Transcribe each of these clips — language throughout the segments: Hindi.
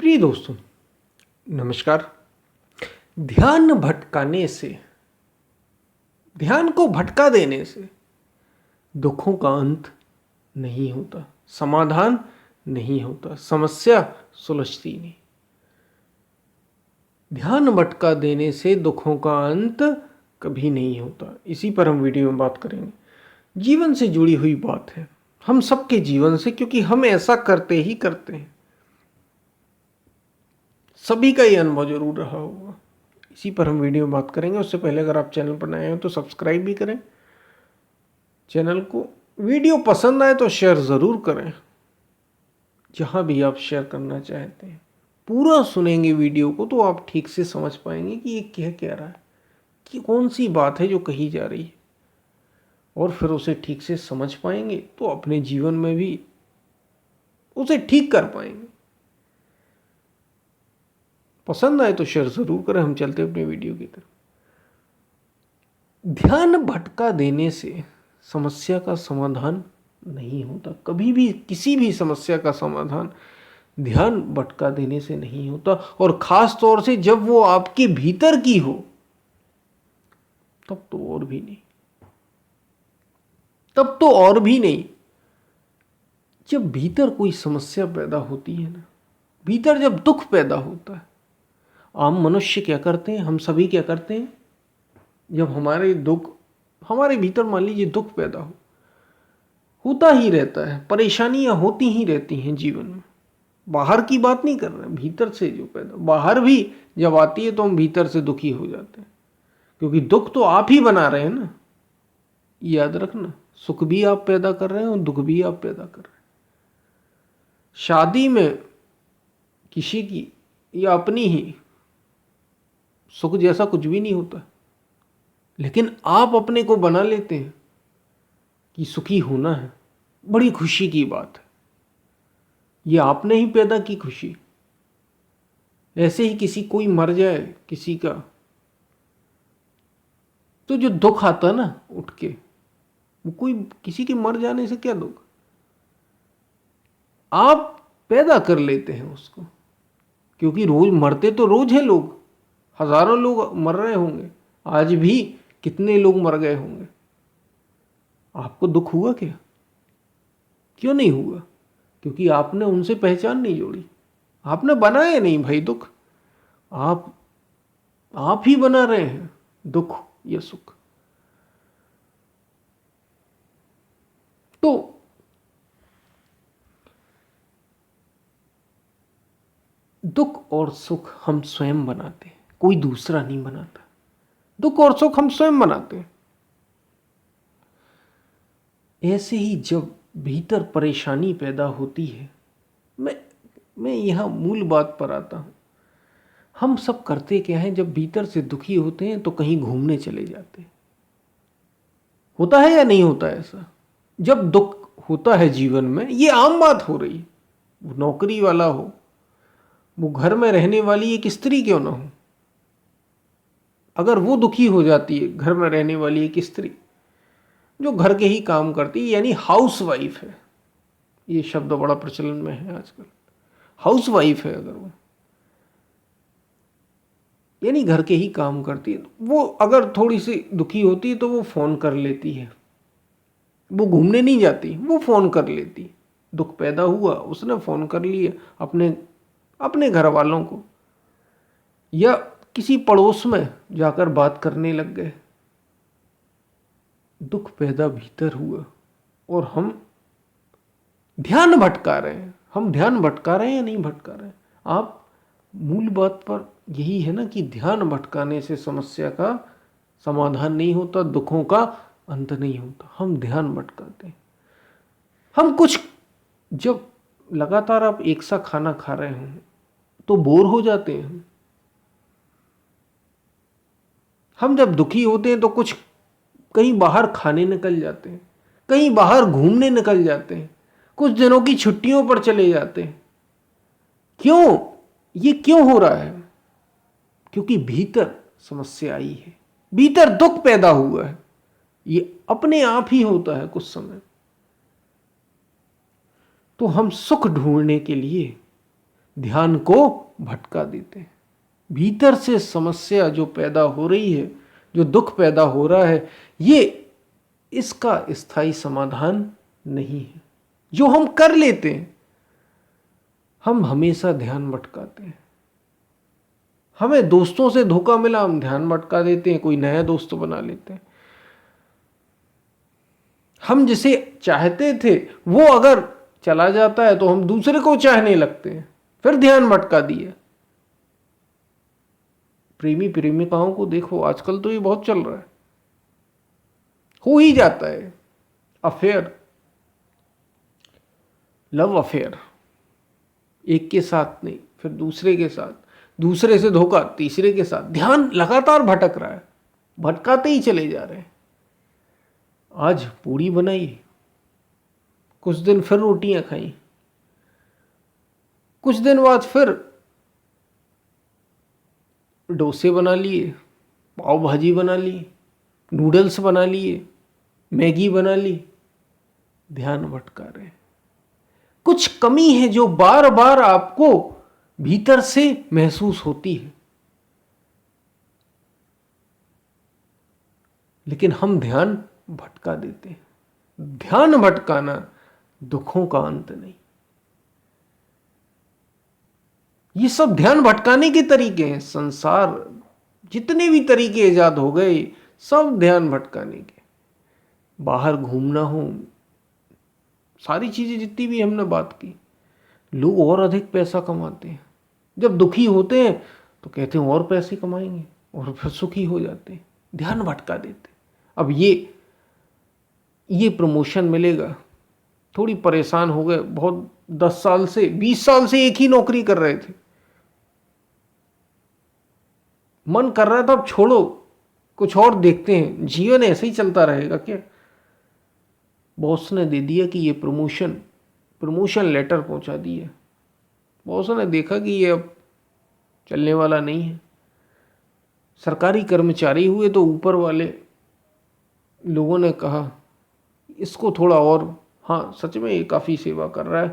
प्रिय दोस्तों, नमस्कार। ध्यान भटकाने से, ध्यान को भटका देने से दुखों का अंत नहीं होता, समाधान नहीं होता, समस्या सुलझती नहीं। ध्यान भटका देने से दुखों का अंत कभी नहीं होता। इसी पर हम वीडियो में बात करेंगे। जीवन से जुड़ी हुई बात है, हम सबके जीवन से, क्योंकि हम ऐसा करते ही करते हैं। सभी का ये अनुभव जरूर रहा होगा। इसी पर हम वीडियो में बात करेंगे। उससे पहले अगर आप चैनल पर नए हो तो सब्सक्राइब भी करें चैनल को। वीडियो पसंद आए तो शेयर ज़रूर करें, जहां भी आप शेयर करना चाहते हैं। पूरा सुनेंगे वीडियो को तो आप ठीक से समझ पाएंगे कि ये कह रहा है, कि कौन सी बात है जो कही जा रही है, और फिर उसे ठीक से समझ पाएंगे तो अपने जीवन में भी उसे ठीक कर पाएंगे। पसंद आए तो शेयर ज़रूर करें। हम चलते अपने वीडियो की तरफ। ध्यान भटका देने से समस्या का समाधान नहीं होता। कभी भी किसी भी समस्या का समाधान ध्यान भटका देने से नहीं होता, और खास तौर से जब वो आपके भीतर की हो, तब तो और भी नहीं। तब तो और भी नहीं। जब भीतर कोई समस्या पैदा होती है ना, भीतर जब दुख पैदा होता है, आम मनुष्य क्या करते हैं, हम सभी क्या करते हैं, जब हमारे भीतर मान लीजिए दुख पैदा होता ही रहता है, परेशानियां होती ही रहती हैं जीवन में। बाहर की बात नहीं कर रहे, भीतर से जो पैदा, बाहर भी जब आती है तो हम भीतर से दुखी हो जाते हैं, क्योंकि दुख तो आप ही बना रहे हैं ना। याद रखना, सुख भी आप पैदा कर रहे हैं और दुख भी आप पैदा कर रहे हैं। शादी में किसी की या अपनी ही, सुख जैसा कुछ भी नहीं होता, लेकिन आप अपने को बना लेते हैं कि सुखी होना है। बड़ी खुशी की बात है, ये आपने ही पैदा की खुशी। ऐसे ही किसी कोई मर जाए किसी का, तो जो दुख आता ना उठ के, वो कोई किसी के मर जाने से क्या दुख, आप पैदा कर लेते हैं उसको। क्योंकि रोज मरते तो रोज हैं लोग, हजारों लोग मर रहे होंगे, आज भी कितने लोग मर गए होंगे। आपको दुख हुआ क्या? क्यों नहीं हुआ? क्योंकि आपने उनसे पहचान नहीं जोड़ी, आपने बनाया नहीं भाई दुख। आप ही बना रहे हैं दुख या सुख। तो दुख और सुख हम स्वयं बनाते हैं, कोई दूसरा नहीं बनाता। दुख और सुख हम स्वयं बनाते हैं। ऐसे ही जब भीतर परेशानी पैदा होती है, मैं यहां मूल बात पर आता हूं। हम सब करते क्या है, जब भीतर से दुखी होते हैं तो कहीं घूमने चले जाते हैं। होता है या नहीं होता है ऐसा? जब दुख होता है जीवन में, ये आम बात हो रही है, वो नौकरी वाला हो, वो घर में रहने वाली एक स्त्री क्यों ना हो, अगर वो दुखी हो जाती है, घर में रहने वाली एक स्त्री जो घर के ही काम करती है, यानी हाउस वाइफ है, ये शब्द बड़ा प्रचलन में है आजकल। हाउस वाइफ है अगर वो, यानी घर के ही काम करती है, वो अगर थोड़ी सी दुखी होती है तो वो फोन कर लेती है। वो घूमने नहीं जाती, वो फोन कर लेती। दुख पैदा हुआ, उसने फोन कर लिया अपने घर वालों को, या किसी पड़ोस में जाकर बात करने लग गए। दुख पैदा भीतर हुआ और हम ध्यान भटका रहे हैं। हम ध्यान भटका रहे हैं या नहीं भटका रहे हैं? आप मूल बात पर यही है ना, कि ध्यान भटकाने से समस्या का समाधान नहीं होता, दुखों का अंत नहीं होता। हम ध्यान भटकाते हैं। हम कुछ, जब लगातार आप एक सा खाना खा रहे हों तो बोर हो जाते हैं। हम जब दुखी होते हैं तो कुछ कहीं बाहर खाने निकल जाते हैं, कहीं बाहर घूमने निकल जाते हैं, कुछ दिनों की छुट्टियों पर चले जाते हैं। क्यों? ये क्यों हो रहा है? क्योंकि भीतर समस्या आई है, भीतर दुख पैदा हुआ है। ये अपने आप ही होता है कुछ समय। तो हम सुख ढूंढने के लिए ध्यान को भटका देते हैं। भीतर से समस्या जो पैदा हो रही है, जो दुख पैदा हो रहा है, ये इसका स्थायी समाधान नहीं है। जो हम कर लेते हैं, हम हमेशा ध्यान भटकाते हैं। हमें दोस्तों से धोखा मिला, हम ध्यान भटका देते हैं, कोई नया दोस्त बना लेते हैं। हम जिसे चाहते थे वो अगर चला जाता है तो हम दूसरे को चाहने लगते हैं, फिर ध्यान भटका दिया। प्रेमी प्रेमिकाओं को देखो, आजकल तो ये बहुत चल रहा है, हो ही जाता है अफेयर, लव अफेयर, एक के साथ नहीं, फिर दूसरे के साथ, दूसरे से धोखा, तीसरे के साथ। ध्यान लगातार भटक रहा है, भटकाते ही चले जा रहे हैं। आज पूड़ी बनाई, कुछ दिन फिर रोटियां खाई, कुछ दिन बाद फिर डोसे बना लिए, पाव भाजी बना ली, नूडल्स बना लिए, मैगी बना ली। ध्यान भटका रहे। कुछ कमी है जो बार बार आपको भीतर से महसूस होती है, लेकिन हम ध्यान भटका देते हैं। ध्यान भटकाना दुखों का अंत नहीं। ये सब ध्यान भटकाने के तरीके हैं। संसार जितने भी तरीके इजाद हो गए, सब ध्यान भटकाने के। बाहर घूमना हो, सारी चीजें जितनी भी हमने बात की, लोग और अधिक पैसा कमाते हैं। जब दुखी होते हैं तो कहते हैं और पैसे कमाएंगे, और फिर सुखी हो जाते हैं। ध्यान भटका देते हैं। अब ये प्रमोशन मिलेगा, थोड़ी परेशान हो गए, बहुत 10 साल से 20 साल से एक ही नौकरी कर रहे थे, मन कर रहा था अब छोड़ो, कुछ और देखते हैं, जीवन ऐसे ही चलता रहेगा क्या। बॉस ने दे दिया कि ये प्रमोशन लेटर पहुंचा दिया। बॉस ने देखा कि ये अब चलने वाला नहीं है। सरकारी कर्मचारी हुए तो ऊपर वाले लोगों ने कहा इसको थोड़ा और, हाँ सच में ये काफ़ी सेवा कर रहा है,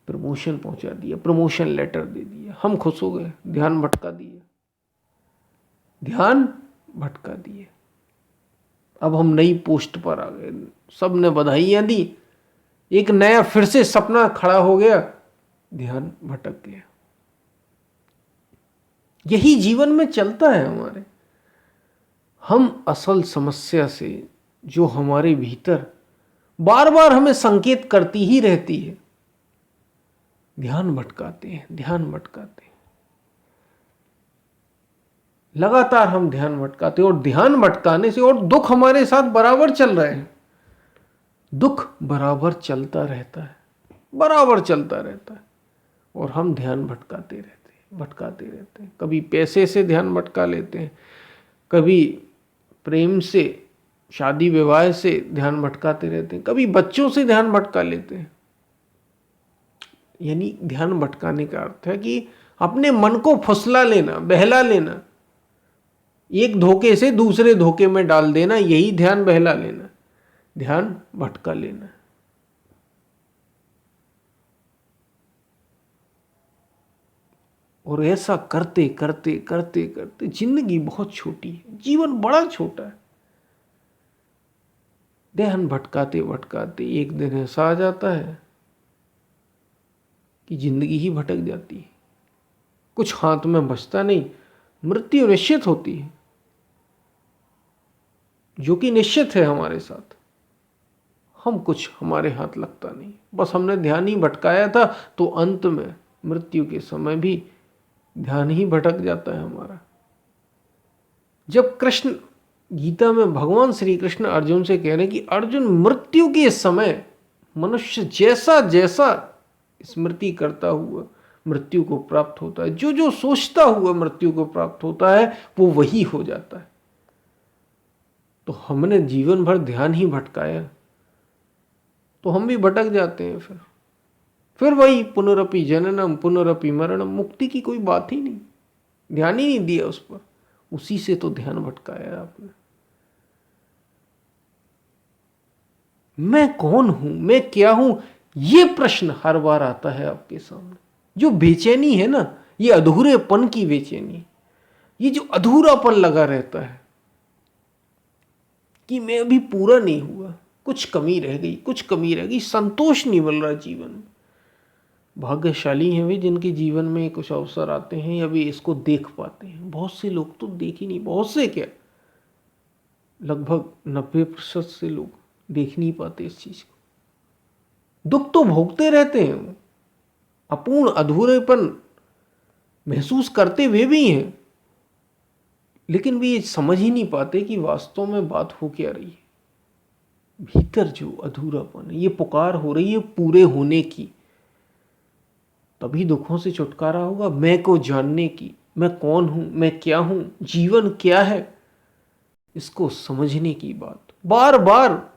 प्रमोशन पहुंचा दिया, प्रमोशन लेटर दे दिया। हम खुश हो गए, ध्यान भटका दिया, ध्यान भटका दिए। अब हम नई पोस्ट पर आ गए, सब ने बधाइयां दी, एक नया फिर से सपना खड़ा हो गया, ध्यान भटक गया। यही जीवन में चलता है हमारे। हम असल समस्या से, जो हमारे भीतर बार बार हमें संकेत करती ही रहती है, ध्यान भटकाते हैं, ध्यान भटकाते हैं। लगातार हम ध्यान भटकाते हैं, और ध्यान भटकाने से और दुख हमारे साथ बराबर चल रहे हैं। दुख बराबर चलता रहता है, बराबर चलता रहता है, और हम ध्यान भटकाते रहते हैं। कभी पैसे से ध्यान भटका लेते हैं, कभी प्रेम से, शादी विवाह से ध्यान भटकाते रहते हैं, कभी बच्चों से ध्यान भटका लेते हैं। यानी ध्यान भटकाने का अर्थ है कि अपने मन को फुसला लेना, बहला लेना, एक धोखे से दूसरे धोखे में डाल देना, यही ध्यान बहला लेना, ध्यान भटका लेना। और ऐसा करते करते करते करते जिंदगी बहुत छोटी है, जीवन बड़ा छोटा है। ध्यान भटकाते भटकाते एक दिन ऐसा आ जाता है कि जिंदगी ही भटक जाती है, कुछ हाथ में बचता नहीं, मृत्यु निश्चित होती है, जो कि निश्चित है हमारे साथ। हम कुछ हमारे हाथ लगता नहीं, बस हमने ध्यान ही भटकाया था, तो अंत में मृत्यु के समय भी ध्यान ही भटक जाता है हमारा। जब कृष्ण, गीता में भगवान श्री कृष्ण अर्जुन से कह रहे हैं कि अर्जुन, मृत्यु के समय मनुष्य जैसा जैसा स्मृति करता हुआ मृत्यु को प्राप्त होता है, जो जो सोचता हुआ मृत्यु को प्राप्त होता है, वो वही हो जाता है। तो हमने जीवन भर ध्यान ही भटकाया, तो हम भी भटक जाते हैं। फिर वही पुनरपि जननम पुनरपि मरणम, मुक्ति की कोई बात ही नहीं, ध्यान ही नहीं दिया उस पर, उसी से तो ध्यान भटकाया आपने। मैं कौन हूं, मैं क्या हूं, ये प्रश्न हर बार आता है आपके सामने। जो बेचैनी है ना, ये अधूरेपन की बेचैनी, ये जो अधूरापन लगा रहता है कि मैं अभी पूरा नहीं हुआ, कुछ कमी रह गई, कुछ कमी रह गई, संतोष नहीं मिल रहा जीवन में। भाग्यशाली हैं वे जिनके जीवन में कुछ अवसर आते हैं या वे इसको देख पाते हैं। बहुत से लोग तो देख ही नहीं, बहुत से क्या, लगभग 90% से लोग देख नहीं पाते इस चीज को। दुख तो भोगते रहते हैं, अपूर्ण अधूरेपन महसूस करते हुए भी हैं, लेकिन वे ये समझ ही नहीं पाते कि वास्तव में बात हो क्या रही है। भीतर जो अधूरापन है, ये पुकार हो रही है पूरे होने की। तभी दुखों से छुटकारा होगा, मैं को जानने की, मैं कौन हूं, मैं क्या हूं, जीवन क्या है, इसको समझने की बात बार बार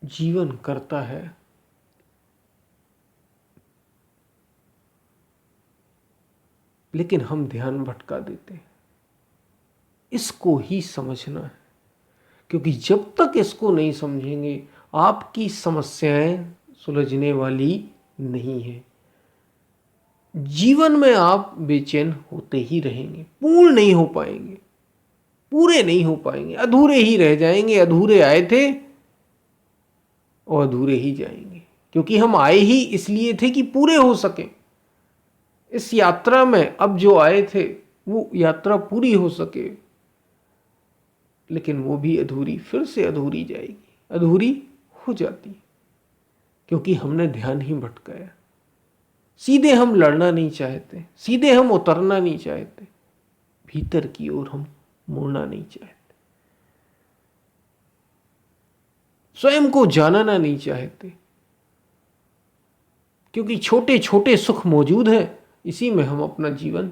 जीवन करता है। लेकिन हम ध्यान भटका देते हैं। इसको ही समझना है, क्योंकि जब तक इसको नहीं समझेंगे आपकी समस्याएं सुलझने वाली नहीं है। जीवन में आप बेचैन होते ही रहेंगे, पूर्ण नहीं हो पाएंगे, पूरे नहीं हो पाएंगे, अधूरे ही रह जाएंगे। अधूरे आए थे और अधूरे ही जाएंगे, क्योंकि हम आए ही इसलिए थे कि पूरे हो सके। इस यात्रा में अब जो आए थे वो यात्रा पूरी हो सके, लेकिन वो भी अधूरी, फिर से अधूरी जाएगी, अधूरी हो जाती, क्योंकि हमने ध्यान ही भटकाया। सीधे हम लड़ना नहीं चाहते, सीधे हम उतरना नहीं चाहते, भीतर की ओर हम मुड़ना नहीं चाहते, स्वयं को जानना नहीं चाहते, क्योंकि छोटे छोटे सुख मौजूद हैं, इसी में हम अपना जीवन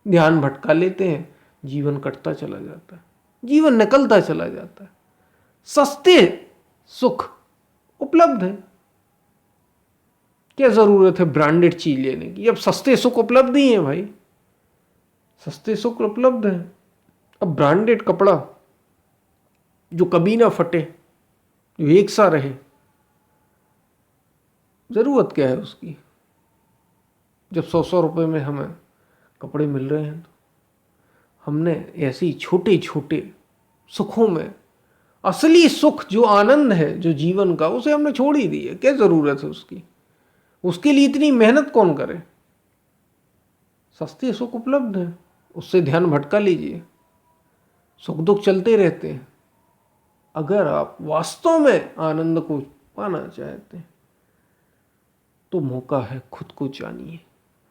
ध्यान भटका लेते हैं। जीवन कटता चला जाता है, जीवन निकलता चला जाता है। सस्ते सुख उपलब्ध है, क्या जरूरत है ब्रांडेड चीज लेने की? अब सस्ते सुख उपलब्ध ही है भाई, सस्ते सुख उपलब्ध है। अब ब्रांडेड कपड़ा जो कभी ना फटे, जो एक सा रहे, जरूरत क्या है उसकी? जब 100 रुपए में हमें कपड़े मिल रहे हैं, तो हमने ऐसे ही छोटे छोटे सुखों में असली सुख जो आनंद है जो जीवन का, उसे हमने छोड़ ही दी है। क्या जरूरत है उसकी? उसके लिए इतनी मेहनत कौन करे? सस्ते सुख उपलब्ध है, उससे ध्यान भटका लीजिए। सुख दुख चलते रहते हैं। अगर आप वास्तव में आनंद को पाना चाहते हैं तो मौका है, खुद को जानिए,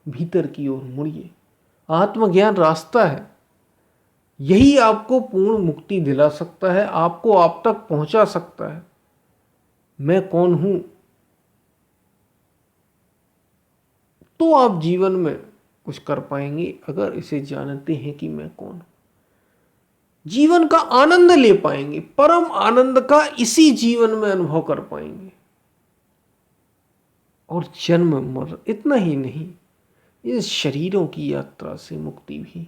भीतर की ओर मुड़िए। आत्मज्ञान रास्ता है, यही आपको पूर्ण मुक्ति दिला सकता है, आपको आप तक पहुंचा सकता है। मैं कौन हूं, तो आप जीवन में कुछ कर पाएंगे अगर इसे जानते हैं कि मैं कौन हूं। जीवन का आनंद ले पाएंगे, परम आनंद का इसी जीवन में अनुभव कर पाएंगे। और जन्म मर इतना ही नहीं, इस शरीरों की यात्रा से मुक्ति भी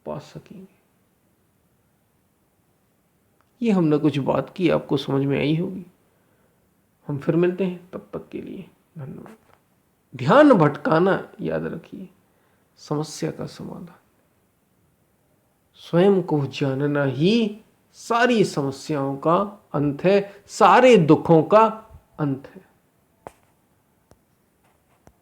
पा सकेंगे। ये हमने कुछ बात की, आपको समझ में आई होगी। हम फिर मिलते हैं, तब तक के लिए धन्यवाद। ध्यान भटकाना याद रखिए समस्या का समाधान, स्वयं को जानना ही सारी समस्याओं का अंत है, सारे दुखों का अंत है।